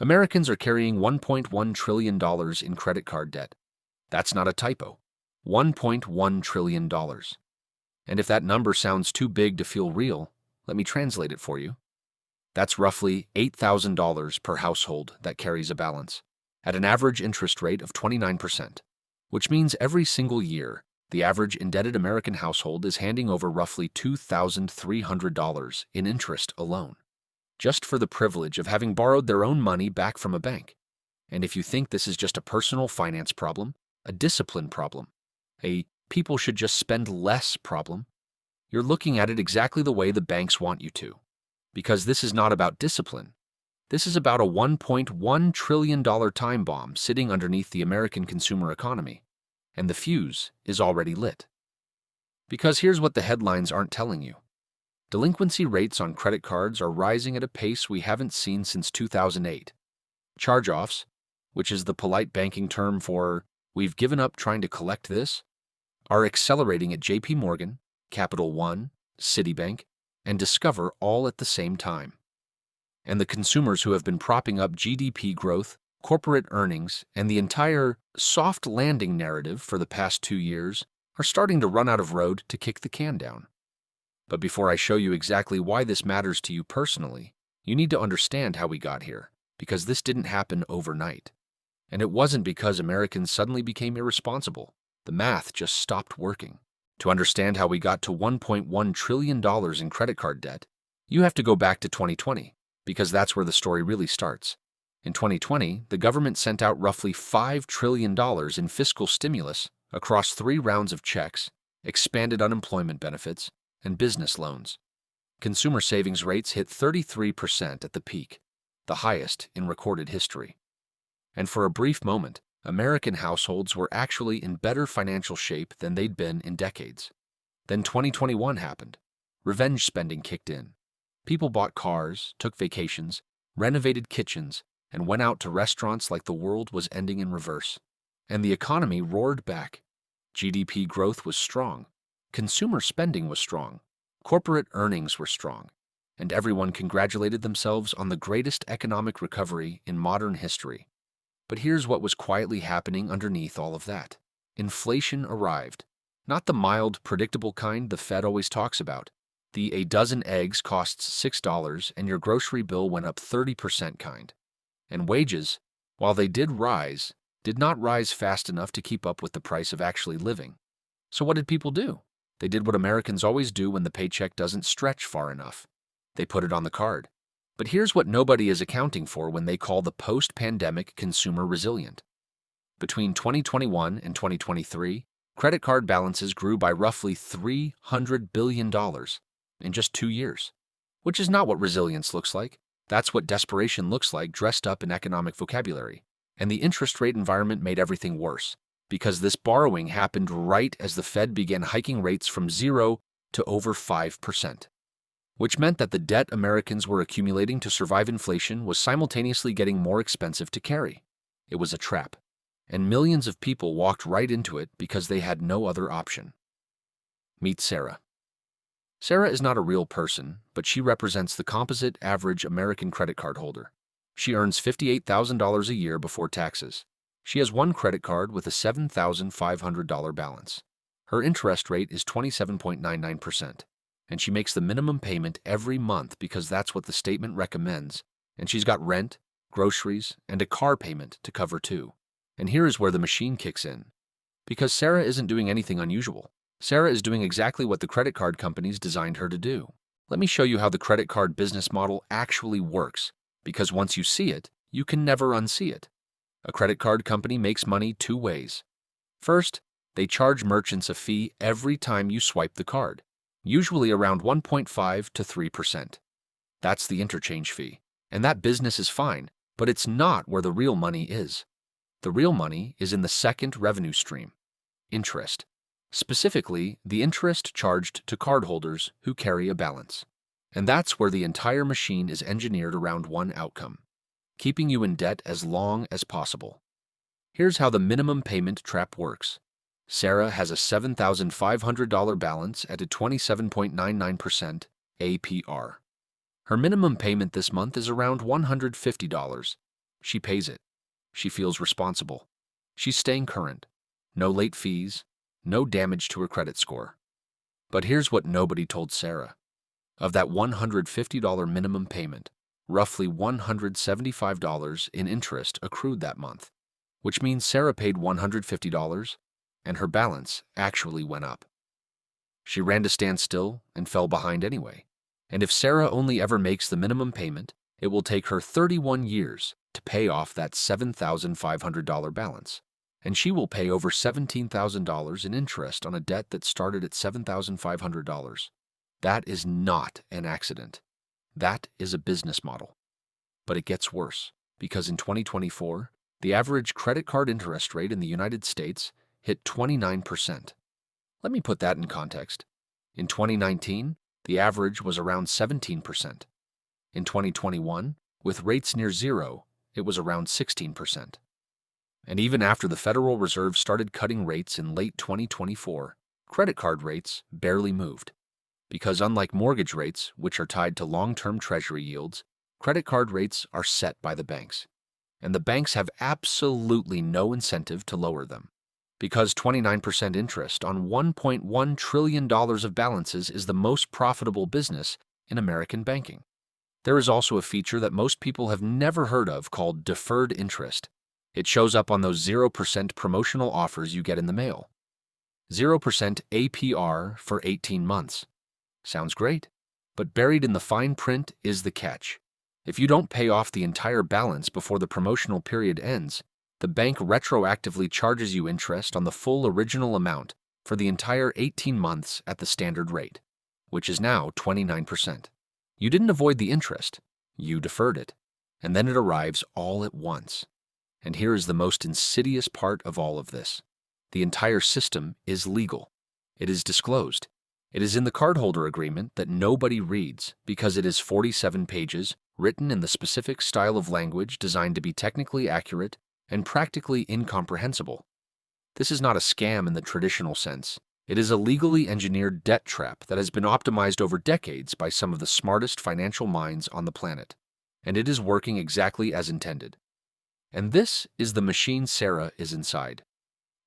Americans are carrying $1.1 trillion in credit card debt. That's not a typo. $1.1 trillion. And if that number sounds too big to feel real, let me translate it for you. That's roughly $8,000 per household that carries a balance, at an average interest rate of 29%, which means every single year, the average indebted American household is handing over roughly $2,300 in interest alone, just for the privilege of having borrowed their own money back from a bank. And if you think this is just a personal finance problem, a discipline problem, a people should just spend less problem, you're looking at it exactly the way the banks want you to. Because this is not about discipline. This is about a $1.1 trillion time bomb sitting underneath the American consumer economy. And the fuse is already lit. Because here's what the headlines aren't telling you. Delinquency rates on credit cards are rising at a pace we haven't seen since 2008. Charge-offs, which is the polite banking term for "we've given up trying to collect this," are accelerating at JP Morgan, Capital One, Citibank, and Discover all at the same time. And the consumers who have been propping up GDP growth, corporate earnings, and the entire soft landing narrative for the past 2 years are starting to run out of road to kick the can down. But before I show you exactly why this matters to you personally, you need to understand how we got here, because this didn't happen overnight. And it wasn't because Americans suddenly became irresponsible. The math just stopped working. To understand how we got to $1.1 trillion in credit card debt, you have to go back to 2020, because that's where the story really starts. In 2020, the government sent out roughly $5 trillion in fiscal stimulus across 3 rounds of checks, expanded unemployment benefits, and business loans. Consumer savings rates hit 33% at the peak, the highest in recorded history. And for a brief moment, American households were actually in better financial shape than they'd been in decades. Then 2021 happened. Revenge spending kicked in. People bought cars, took vacations, renovated kitchens, and went out to restaurants like the world was ending in reverse. And the economy roared back. GDP growth was strong. Consumer spending was strong. Corporate earnings were strong. And everyone congratulated themselves on the greatest economic recovery in modern history. But here's what was quietly happening underneath all of that. Inflation arrived. Not the mild, predictable kind the Fed always talks about. The "a dozen eggs costs $6 and your grocery bill went up 30% kind. And wages, while they did not rise fast enough to keep up with the price of actually living. So what did people do? They did what Americans always do when the paycheck doesn't stretch far enough. They put it on the card. But here's what nobody is accounting for when they call the post-pandemic consumer resilient. Between 2021 and 2023, credit card balances grew by roughly $300 billion in just 2 years, which is not what resilience looks like. That's what desperation looks like dressed up in economic vocabulary. And the interest rate environment made everything worse, because this borrowing happened right as the Fed began hiking rates from 0 to over 5%. Which meant that the debt Americans were accumulating to survive inflation was simultaneously getting more expensive to carry. It was a trap, and millions of people walked right into it because they had no other option. Meet Sarah. Sarah is not a real person, but she represents the composite average American credit card holder. She earns $58,000 a year before taxes. She has one credit card with a $7,500 balance. Her interest rate is 27.99%. And she makes the minimum payment every month because that's what the statement recommends, and she's got rent, groceries, and a car payment to cover too. And here is where the machine kicks in. Because Sarah isn't doing anything unusual. Sarah is doing exactly what the credit card companies designed her to do. Let me show you how the credit card business model actually works, because once you see it, you can never unsee it. A credit card company makes money 2 ways. First, they charge merchants a fee every time you swipe the card. Usually around 1.5 to 3%. That's the interchange fee. And that business is fine, but it's not where the real money is. The real money is in the second revenue stream, interest. Specifically, the interest charged to cardholders who carry a balance. And that's where the entire machine is engineered around one outcome, keeping you in debt as long as possible. Here's how the minimum payment trap works. Sarah has a $7,500 balance at a 27.99% APR. Her minimum payment this month is around $150, She pays it. She feels responsible. She's staying current. No late fees, no damage to her credit score. But here's what nobody told Sarah. Of that $150 minimum payment, roughly $175 in interest accrued that month, which means Sarah paid $150 and her balance actually went up. She ran to stand still and fell behind anyway. And if Sarah only ever makes the minimum payment, it will take her 31 years to pay off that $7,500 balance. And she will pay over $17,000 in interest on a debt that started at $7,500. That is not an accident. That is a business model. But it gets worse, because in 2024, the average credit card interest rate in the United States hit 29%. Let me put that in context. In 2019, the average was around 17%. In 2021, with rates near zero, it was around 16%. And even after the Federal Reserve started cutting rates in late 2024, credit card rates barely moved. Because unlike mortgage rates, which are tied to long-term treasury yields, credit card rates are set by the banks. And the banks have absolutely no incentive to lower them. Because 29% interest on $1.1 trillion of balances is the most profitable business in American banking. There is also a feature that most people have never heard of called deferred interest. It shows up on those 0% promotional offers you get in the mail. 0% APR for 18 months. Sounds great, but buried in the fine print is the catch. If you don't pay off the entire balance before the promotional period ends, the bank retroactively charges you interest on the full original amount for the entire 18 months at the standard rate, which is now 29%. You didn't avoid the interest, you deferred it, and then it arrives all at once. And here is the most insidious part of all of this. The entire system is legal. It is disclosed. It is in the cardholder agreement that nobody reads because it is 47 pages, written in the specific style of language designed to be technically accurate and practically incomprehensible. This is not a scam in the traditional sense. It is a legally engineered debt trap that has been optimized over decades by some of the smartest financial minds on the planet. And it is working exactly as intended. And this is the machine Sarah is inside.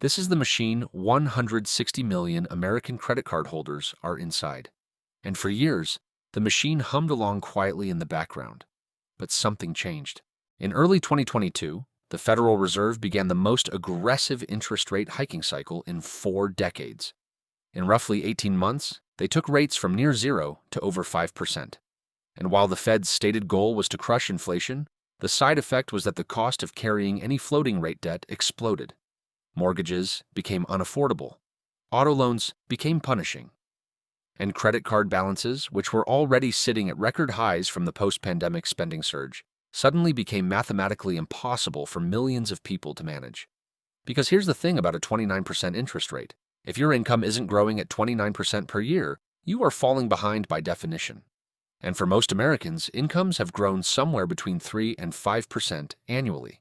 This is the machine 160 million American credit card holders are inside. And for years, the machine hummed along quietly in the background. But something changed. In early 2022, the Federal Reserve began the most aggressive interest rate hiking cycle in 4 decades. In roughly 18 months, they took rates from near zero to over 5%. And while the Fed's stated goal was to crush inflation, the side effect was that the cost of carrying any floating rate debt exploded. Mortgages became unaffordable. Auto loans became punishing. And credit card balances, which were already sitting at record highs from the post-pandemic spending surge, suddenly became mathematically impossible for millions of people to manage. Because here's the thing about a 29% interest rate. If your income isn't growing at 29% per year, you are falling behind by definition. And for most Americans, incomes have grown somewhere between 3 and 5% annually,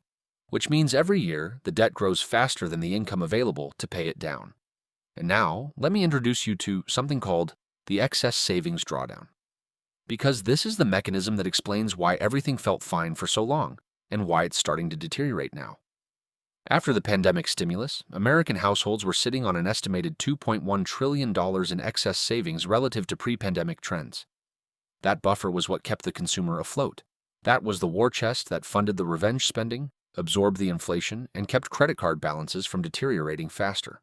which means every year the debt grows faster than the income available to pay it down. And now, let me introduce you to something called the excess savings drawdown. Because this is the mechanism that explains why everything felt fine for so long and why it's starting to deteriorate now. After the pandemic stimulus, American households were sitting on an estimated $2.1 trillion in excess savings relative to pre-pandemic trends. That buffer was what kept the consumer afloat. That was the war chest that funded the revenge spending, absorbed the inflation, and kept credit card balances from deteriorating faster.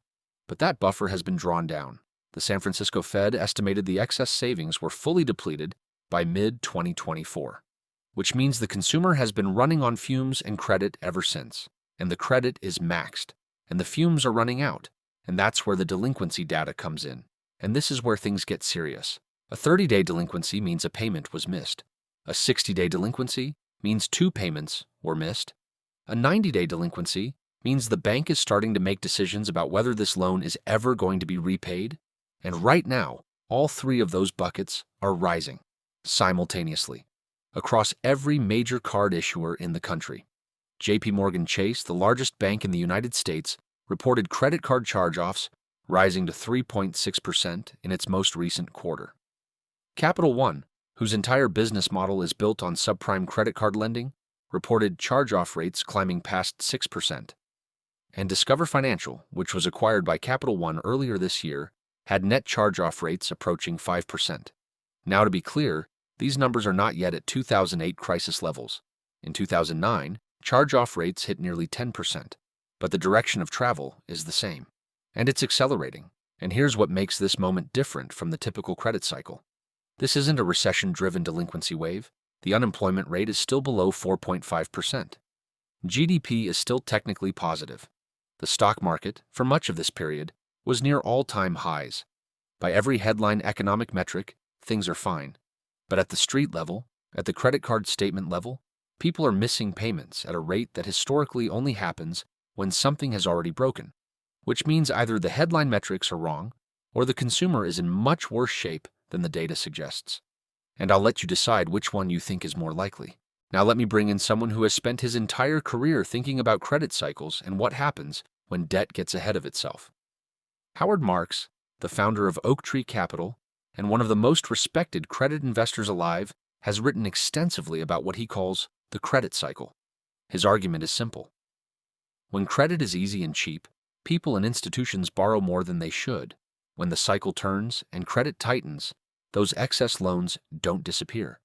But that buffer has been drawn down. The San Francisco Fed estimated the excess savings were fully depleted by mid-2024, which means the consumer has been running on fumes and credit ever since. And the credit is maxed, and the fumes are running out, and that's where the delinquency data comes in. And this is where things get serious. A 30-day delinquency means a payment was missed. A 60-day delinquency means 2 payments were missed. A 90-day delinquency means the bank is starting to make decisions about whether this loan is ever going to be repaid. And right now, all 3 of those buckets are rising simultaneously across every major card issuer in the country. JPMorgan Chase, the largest bank in the United States, reported credit card charge-offs rising to 3.6% in its most recent quarter. Capital One, whose entire business model is built on subprime credit card lending, reported charge-off rates climbing past 6%. And Discover Financial, which was acquired by Capital One earlier this year, had net charge-off rates approaching 5%. Now, to be clear, these numbers are not yet at 2008 crisis levels. In 2009, charge-off rates hit nearly 10%, but the direction of travel is the same. And it's accelerating. And here's what makes this moment different from the typical credit cycle. This isn't a recession-driven delinquency wave. The unemployment rate is still below 4.5%. GDP is still technically positive. The stock market, for much of this period, was near all-time highs. By every headline economic metric, things are fine. But at the street level, at the credit card statement level, people are missing payments at a rate that historically only happens when something has already broken, which means either the headline metrics are wrong or the consumer is in much worse shape than the data suggests. And I'll let you decide which one you think is more likely. Now let me bring in someone who has spent his entire career thinking about credit cycles and what happens when debt gets ahead of itself. Howard Marks, the founder of Oak Tree Capital and one of the most respected credit investors alive, has written extensively about what he calls the credit cycle. His argument is simple. When credit is easy and cheap, people and institutions borrow more than they should. When the cycle turns and credit tightens, those excess loans don't disappear.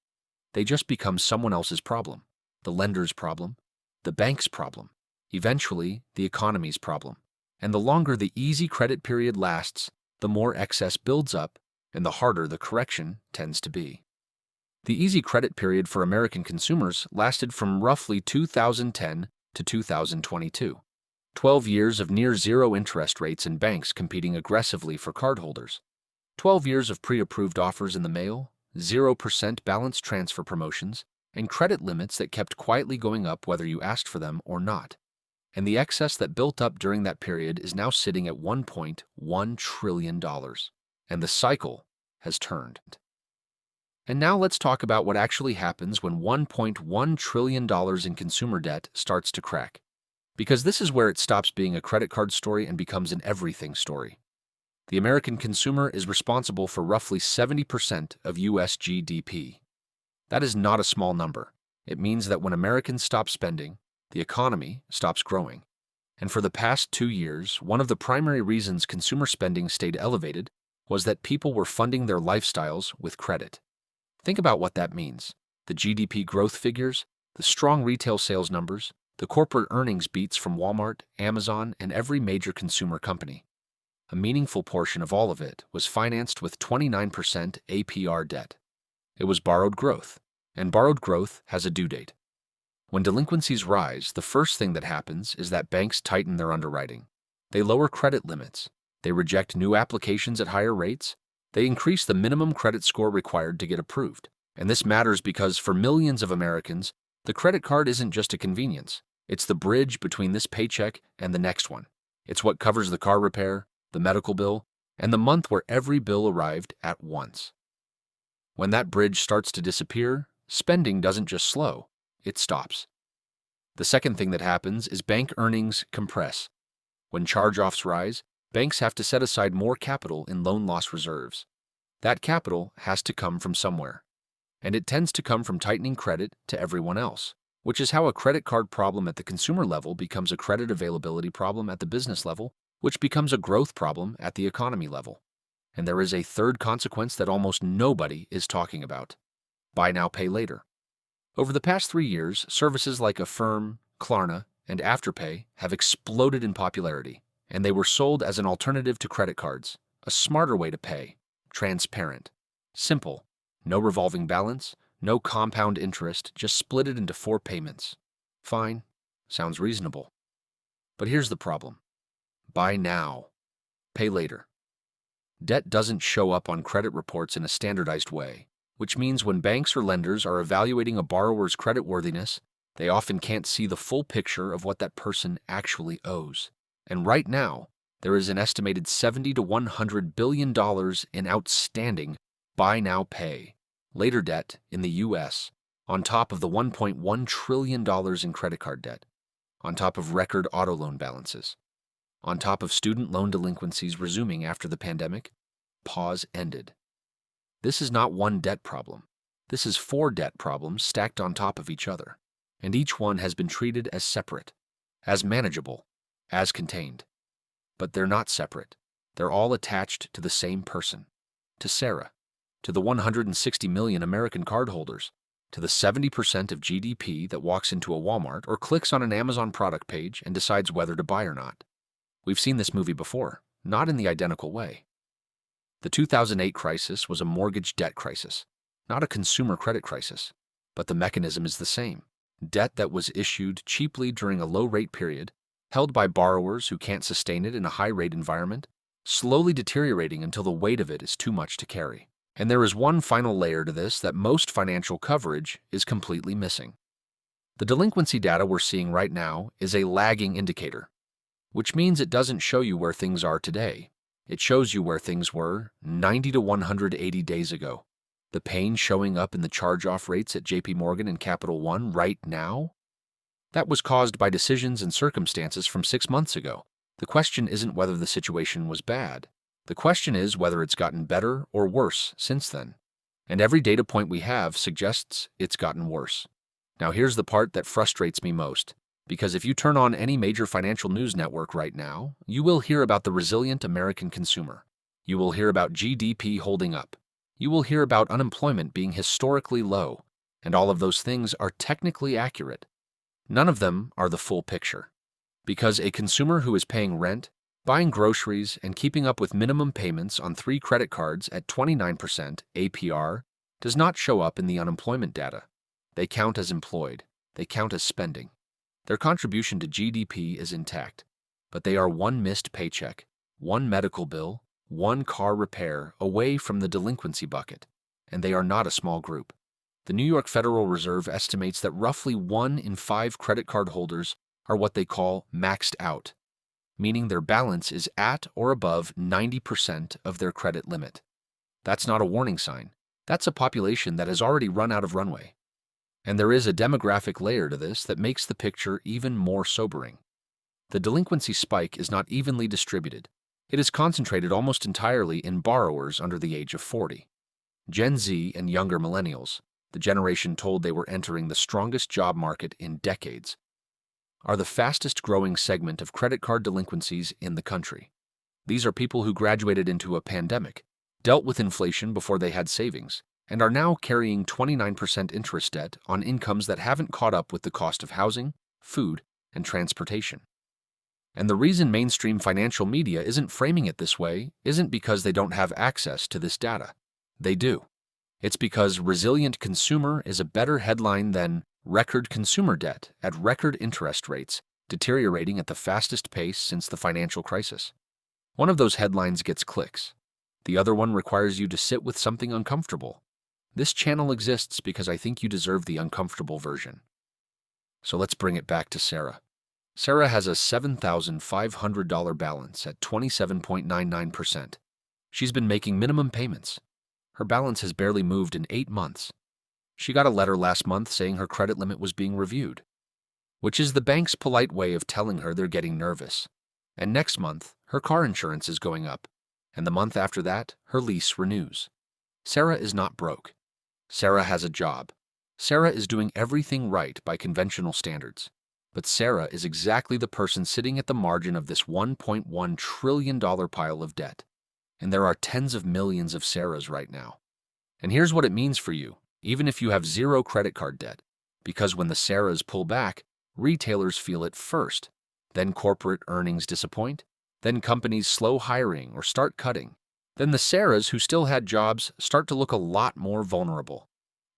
They just become someone else's problem, the lender's problem, the bank's problem, eventually the economy's problem. And the longer the easy credit period lasts, the more excess builds up and the harder the correction tends to be. The easy credit period for American consumers lasted from roughly 2010 to 2022. 12 years of near-zero interest rates and banks competing aggressively for cardholders. 12 years of pre-approved offers in the mail, 0% balance transfer promotions, and credit limits that kept quietly going up whether you asked for them or not. And the excess that built up during that period is now sitting at $1.1 trillion. And the cycle has turned. And now let's talk about what actually happens when $1.1 trillion in consumer debt starts to crack. Because this is where it stops being a credit card story and becomes an everything story. The American consumer is responsible for roughly 70% of U.S. GDP. That is not a small number. It means that when Americans stop spending, the economy stops growing. And for the past 2 years, one of the primary reasons consumer spending stayed elevated was that people were funding their lifestyles with credit. Think about what that means. The GDP growth figures, the strong retail sales numbers, the corporate earnings beats from Walmart, Amazon, and every major consumer company. A meaningful portion of all of it was financed with 29% APR debt. It was borrowed growth, and borrowed growth has a due date. When delinquencies rise, the first thing that happens is that banks tighten their underwriting. They lower credit limits. They reject new applications at higher rates. They increase the minimum credit score required to get approved. And this matters because for millions of Americans, the credit card isn't just a convenience. It's the bridge between this paycheck and the next one. It's what covers the car repair, the medical bill, and the month where every bill arrived at once. When that bridge starts to disappear, spending doesn't just slow, it stops. The second thing that happens is bank earnings compress. When charge-offs rise, banks have to set aside more capital in loan loss reserves. That capital has to come from somewhere. And it tends to come from tightening credit to everyone else, which is how a credit card problem at the consumer level becomes a credit availability problem at the business level, which becomes a growth problem at the economy level. And there is a third consequence that almost nobody is talking about. Buy now, pay later. Over the past 3 years, services like Affirm, Klarna, and Afterpay have exploded in popularity, and they were sold as an alternative to credit cards, a smarter way to pay, transparent, simple, no revolving balance, no compound interest, just split it into 4 payments. Fine, sounds reasonable. But here's the problem. Buy now, pay later. Debt doesn't show up on credit reports in a standardized way, which means when banks or lenders are evaluating a borrower's creditworthiness, they often can't see the full picture of what that person actually owes. And right now, there is an estimated $70 to $100 billion in outstanding buy now, pay later debt in the U.S., on top of the $1.1 trillion in credit card debt, on top of record auto loan balances, on top of student loan delinquencies resuming after the pandemic. Pause ended. This is not one debt problem. This is 4 debt problems stacked on top of each other. and each one has been treated as separate, as manageable, as contained. But they're not separate. They're all attached to the same person, to Sarah, to the 160 million American cardholders, to the 70% of GDP that walks into a Walmart or clicks on an Amazon product page and decides whether to buy or not. We've seen this movie before, not in the identical way. The 2008 crisis was a mortgage debt crisis, not a consumer credit crisis, but the mechanism is the same. Debt that was issued cheaply during a low-rate period, held by borrowers who can't sustain it in a high-rate environment, slowly deteriorating until the weight of it is too much to carry. And there is one final layer to this that most financial coverage is completely missing. The delinquency data we're seeing right now is a lagging indicator, which means it doesn't show you where things are today. It shows you where things were 90 to 180 days ago. The pain showing up in the charge-off rates at JP Morgan and Capital One right now? That was caused by decisions and circumstances from 6 months ago. The question isn't whether the situation was bad. The question is whether it's gotten better or worse since then. And every data point we have suggests it's gotten worse. Now here's the part that frustrates me most, because if you turn on any major financial news network right now, you will hear about the resilient American consumer. You will hear about GDP holding up. You will hear about unemployment being historically low, and all of those things are technically accurate. None of them are the full picture. Because a consumer who is paying rent, buying groceries, and keeping up with minimum payments on 3 credit cards at 29% APR does not show up in the unemployment data. They count as employed. They count as spending. Their contribution to GDP is intact, but they are one missed paycheck, one medical bill, one car repair away from the delinquency bucket, and they are not a small group. The New York Federal Reserve estimates that roughly 1 in 5 credit card holders are what they call maxed out, meaning their balance is at or above 90% of their credit limit. That's not a warning sign. That's a population that has already run out of runway. And there is a demographic layer to this that makes the picture even more sobering. The delinquency spike is not evenly distributed. It is concentrated almost entirely in borrowers under the age of 40. Gen Z and younger millennials, the generation told they were entering the strongest job market in decades, are the fastest growing segment of credit card delinquencies in the country. These are people who graduated into a pandemic, dealt with inflation before they had savings, and are now carrying 29% interest debt on incomes that haven't caught up with the cost of housing, food, and transportation. And the reason mainstream financial media isn't framing it this way isn't because they don't have access to this data. They do. It's because resilient consumer is a better headline than record consumer debt at record interest rates, deteriorating at the fastest pace since the financial crisis. One of those headlines gets clicks. The other one requires you to sit with something uncomfortable. This channel exists because I think you deserve the uncomfortable version. So let's bring it back to Sarah. Sarah has a $7,500 balance at 27.99%. She's been making minimum payments. Her balance has barely moved in 8 months. She got a letter last month saying her credit limit was being reviewed, which is the bank's polite way of telling her they're getting nervous. And next month, her car insurance is going up, and the month after that, her lease renews. Sarah is not broke. Sarah has a job. Sarah is doing everything right by conventional standards. But Sarah is exactly the person sitting at the margin of this $1.1 trillion pile of debt. And there are tens of millions of Sarahs right now. And here's what it means for you, even if you have 0 credit card debt, because when the Sarahs pull back, retailers feel it first. Then corporate earnings disappoint. Then companies slow hiring or start cutting. Then the Sarahs who still had jobs start to look a lot more vulnerable.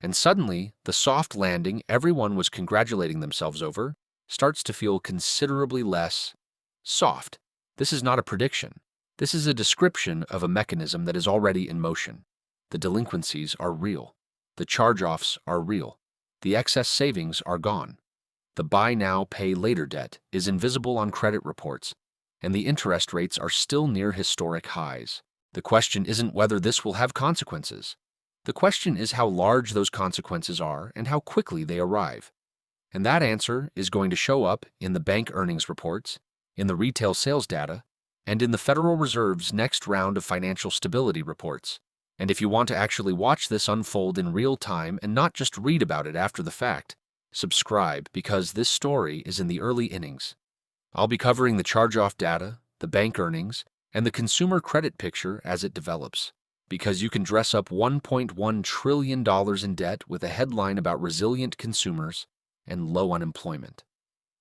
And suddenly, the soft landing everyone was congratulating themselves over starts to feel considerably less soft. This is not a prediction. This is a description of a mechanism that is already in motion. The delinquencies are real. The charge-offs are real. The excess savings are gone. The buy now, pay later debt is invisible on credit reports, and the interest rates are still near historic highs. The question isn't whether this will have consequences. The question is how large those consequences are and how quickly they arrive. And that answer is going to show up in the bank earnings reports, in the retail sales data, and in the Federal Reserve's next round of financial stability reports. And if you want to actually watch this unfold in real time and not just read about it after the fact, Subscribe because this story is in the early innings. I'll be covering the charge-off data, the bank earnings, and the consumer credit picture as it develops. Because you can dress up $1.1 trillion in debt with a headline about resilient consumers and low unemployment.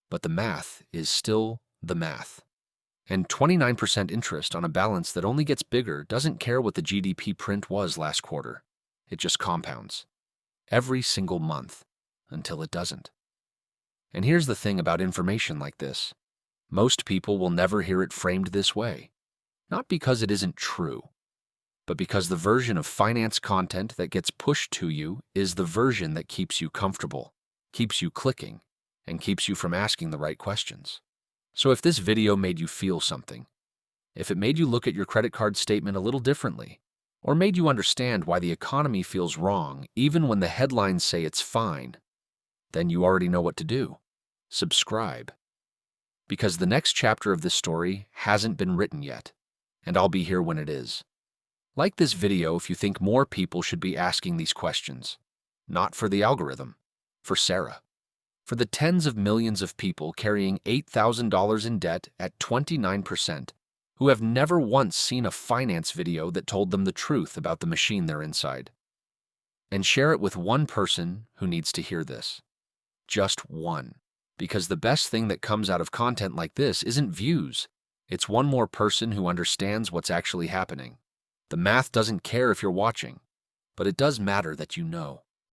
But the math is still the math. And 29% interest on a balance that only gets bigger doesn't care what the GDP print was last quarter. It just compounds. Every single month. Until it doesn't. And here's the thing about information like this. Most people will never hear it framed this way. Not because it isn't true, but because the version of finance content that gets pushed to you is the version that keeps you comfortable, keeps you clicking, and keeps you from asking the right questions. So if this video made you feel something, if it made you look at your credit card statement a little differently, or made you understand why the economy feels wrong even when the headlines say it's fine, then you already know what to do. Subscribe. Because the next chapter of this story hasn't been written yet, and I'll be here when it is. Like this video if you think more people should be asking these questions. Not for the algorithm, for Sarah. For the tens of millions of people carrying $8,000 in debt at 29%, who have never once seen a finance video that told them the truth about the machine they're inside. And share it with one person who needs to hear this. Just one. Because the best thing that comes out of content like this isn't views. It's one more person who understands what's actually happening. The math doesn't care if you're watching, but it does matter that you know.